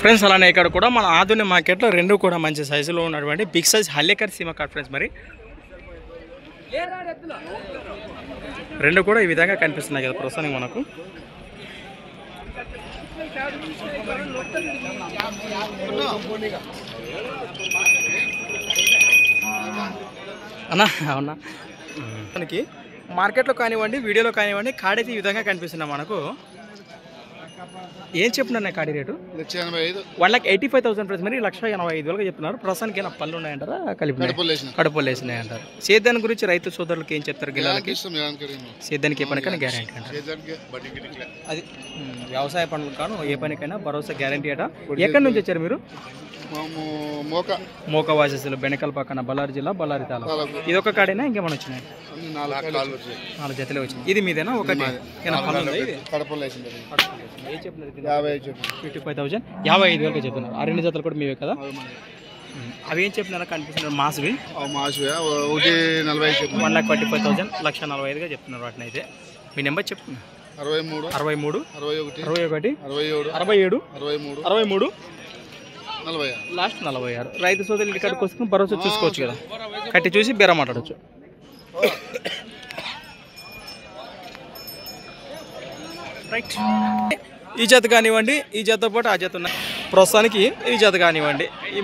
Friends అలానే ఇక్కడ కూడా మన ఆధునిక మార్కెట్లో రెండు కూడా మంచి సైజులో ఉన్నటువంటి బిగ్ సైజ్ హల్లేకర్ సీమ కార్డ్ ఫ్రెండ్స్. మరి రెండు కూడా ఈ విధంగా కనిపిస్తున్నాయి కదా ప్రస్తుతానికి మనకు. అన్నా అవునా మనకి మార్కెట్లో కానివ్వండి వీడియోలో కానివ్వండి కాడైతే ఈ విధంగా కనిపిస్తున్నాయి మనకు. ఏం చెప్తున్నారు కాడి రేటు? 1,85,000 ప్రైస్. మరి 1,85,000 చెప్తున్నారు. ప్రస్తుతానికి ఏమైనా పళ్ళు ఉన్నాయంటారా? కలిపి కడుపులు వేసినాయి అంటారు. సేద్యాన్ని గురించి రైతు సోదరులకు ఏం చెప్తారు? గిలాలకి సేద్యానికి ఏ పనికైనా గ్యారంటీ అంటారు. అది వ్యవసాయ పనులు కాను ఏ పనికైనా భరోసా గ్యారంటీ అట. ఎక్కడి నుంచి వచ్చారు మీరు? మోక వాసెస్లు బెనకల్ పక్కన బళ్ళారి జిల్లా బళ్ళారి తాలూకా. ఇది ఒక కాడేనా ఇంకేమైనా వచ్చినాయి? 4 జతలే వచ్చింది. ఇది మీదేనా? ఒకటి 55,000 చెప్తున్నారు. ఆ 2 జతలు కూడా మీవే కదా? అవి ఏం చెప్పినారా కనిపిస్తున్నారు? మాసువి 1,45,000 1,45,000 చెప్తున్నారు. వాటిని అయితే మీ నెంబర్ చెప్తున్నా 63 61 67 63 లాస్ట్ 46. రైతు సోదరులు ఇక్కడికి వస్తున్న భరోసా చూసుకోవచ్చు కదా, కట్టి చూసి బేరం మాట్లాడచ్చు. రైట్, ఈ జత కానివ్వండి, ఈ జత పాటు ఆ జత ఉన్నాయి ప్రస్తుతానికి. ఈ జత కానివ్వండి, ఈ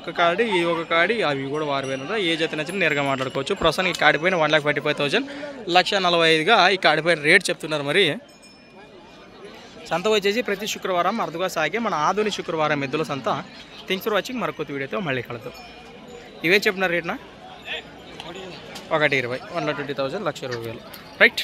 ఒక కాడి ఈ ఒక కాడి అవి కూడా 6,000. ఏ జత నచ్చిన నేరుగా మాట్లాడుకోవచ్చు. ప్రస్తుతానికి ఈ కాడిపోయిన 1,45,000 1,45,000గా ఈ కాడిపోయిన రేట్ చెప్తున్నారు. మరి సంత వచ్చేసి ప్రతి శుక్రవారం అరుదుగా సాగే మన ఆధునిక శుక్రవారం ఎద్దుల సంత. Thanks for watching. మరొక వీడియోతో మళ్ళీ కలుద్దాం. ఇవే చెప్తున్నారు రేట్నా? 1,20,000 1,20,000 1,20,000 రైట్.